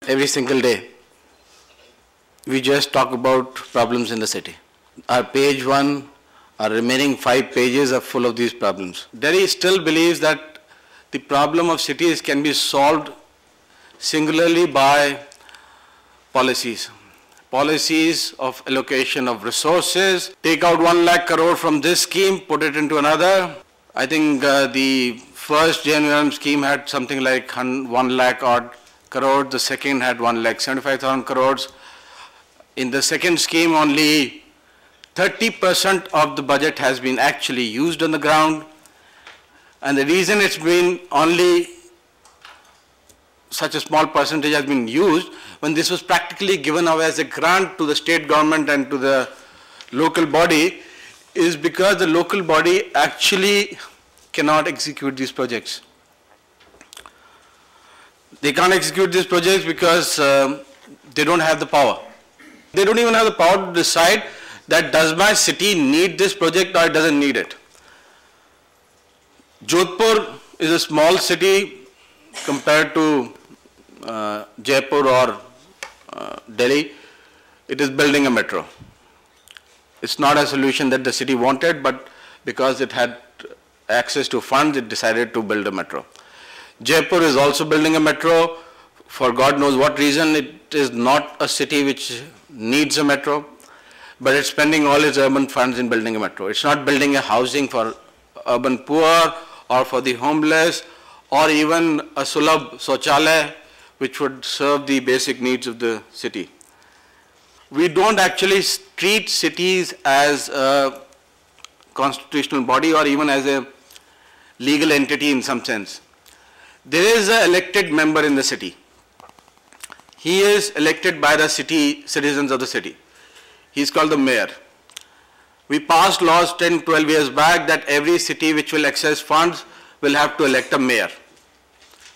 every single day, we just talk about problems in the city. Our page 1, our remaining 5 pages are full of these problems. Delhi still believes that the problem of cities can be solved singularly by policies. Policies of allocation of resources, take out 1 lakh crore from this scheme, put it into another. I think the first JNUM scheme had something like 1 lakh odd crore, the second had 1,75,000 crores. In the second scheme, only 30% of the budget has been actually used on the ground. And the reason it's been only such a small percentage has been used, when this was practically given away as a grant to the state government and to the local body, is because the local body actually cannot execute these projects. They can't execute these projects because they don't have the power. They don't even have the power to decide that does my city need this project or it doesn't need it. Jodhpur is a small city compared to Jaipur or Delhi. It is building a metro. It's not a solution that the city wanted, but because it had access to funds, it decided to build a metro. Jaipur is also building a metro. For God knows what reason, it is not a city which needs a metro, but it's spending all its urban funds in building a metro. It's not building a housing for urban poor or for the homeless or even a Sulabh Shauchalaya which would serve the basic needs of the city. We don't actually treat cities as a constitutional body or even as a legal entity in some sense. There is an elected member in the city. He is elected by the citizens of the city. He is called the mayor. We passed laws 10, 12 years back that every city which will access funds will have to elect a mayor.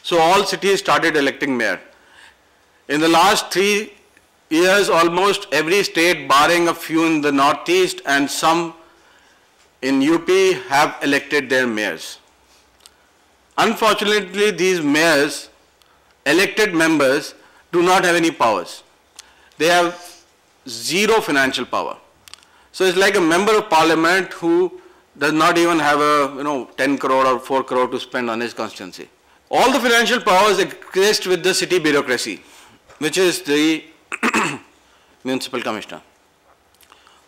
So all cities started electing mayor. In the last 3 years, almost every state, barring a few in the northeast and some in UP, have elected their mayors. Unfortunately, these mayors, elected members, do not have any powers. They have zero financial power. So it's like a member of parliament who does not even have a 10 crore or 4 crore to spend on his constituency. All the financial powers exist with the city bureaucracy, which is the municipal commissioner,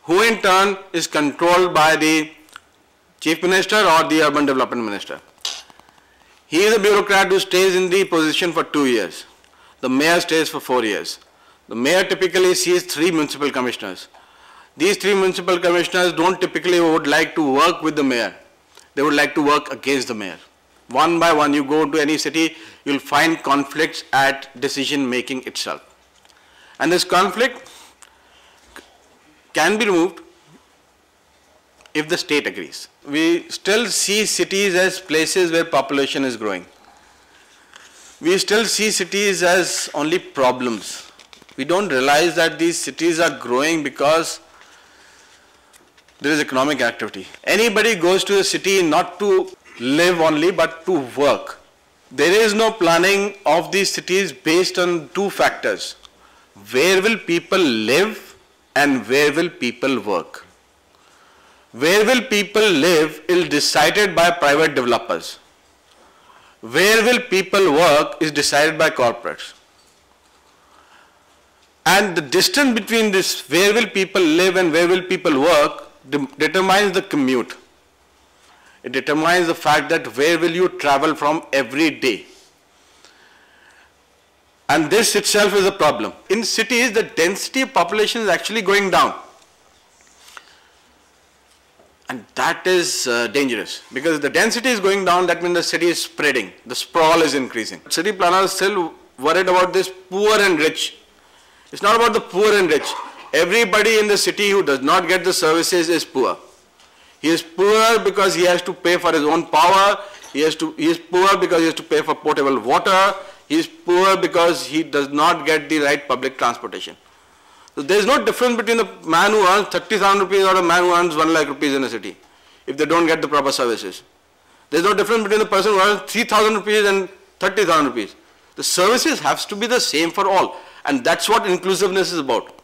who in turn is controlled by the chief minister or the urban development minister. He is a bureaucrat who stays in the position for 2 years. The mayor stays for 4 years. The mayor typically sees 3 municipal commissioners. These 3 municipal commissioners don't typically would like to work with the mayor. They would like to work against the mayor. One by one, you go to any city, you'll find conflicts at decision making itself. And this conflict can be removed if the state agrees. We still see cities as places where population is growing. We still see cities as only problems. We don't realize that these cities are growing because there is economic activity. Anybody goes to a city not to live only but to work. There is no planning of these cities based on 2 factors. Where will people live and where will people work? Where will people live is decided by private developers. Where will people work is decided by corporates. And the distance between this, where will people live and where will people work, determines the commute. It determines the fact that where will you travel from every day. And this itself is a problem. In cities, the density of population is actually going down. And that is dangerous, because if the density is going down, that means the city is spreading, the sprawl is increasing. City planners still worried about this poor and rich. It's not about the poor and rich. Everybody in the city who does not get the services is poor. He is poor because he has to pay for his own power. He is poor because he has to pay for potable water. He is poor because he does not get the right public transportation. So there is no difference between the man who earns 30,000 rupees or a man who earns 1 lakh rupees in a city if they don't get the proper services. There is no difference between the person who earns 3,000 rupees and 30,000 rupees. The services has to be the same for all. And that's what inclusiveness is about.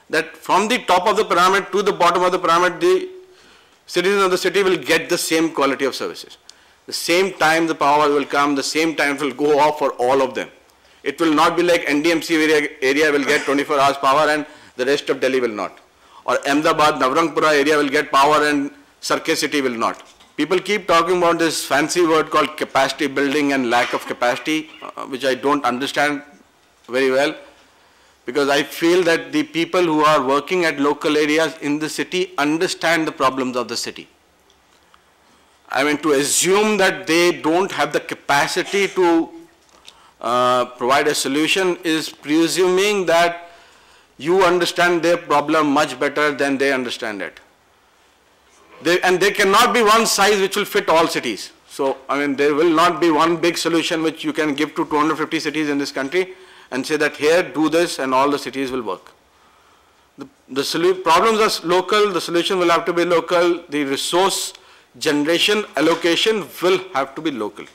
That from the top of the pyramid to the bottom of the pyramid, the citizens of the city will get the same quality of services. The same time the power will come, the same time it will go off for all of them. It will not be like NDMC area will get 24 hours power and the rest of Delhi will not. Or Ahmedabad, Navrangpura area will get power and Sarkis city will not. People keep talking about this fancy word called capacity building and lack of capacity, which I don't understand very well, because I feel that the people who are working at local areas in the city understand the problems of the city. I mean, to assume that they don't have the capacity to provide a solution is presuming that you understand their problem much better than they understand it. And there cannot be one size which will fit all cities. So, I mean, there will not be one big solution which you can give to 250 cities in this country and say that here, do this and all the cities will work. The problems are local, the solution will have to be local, the resource generation allocation will have to be local.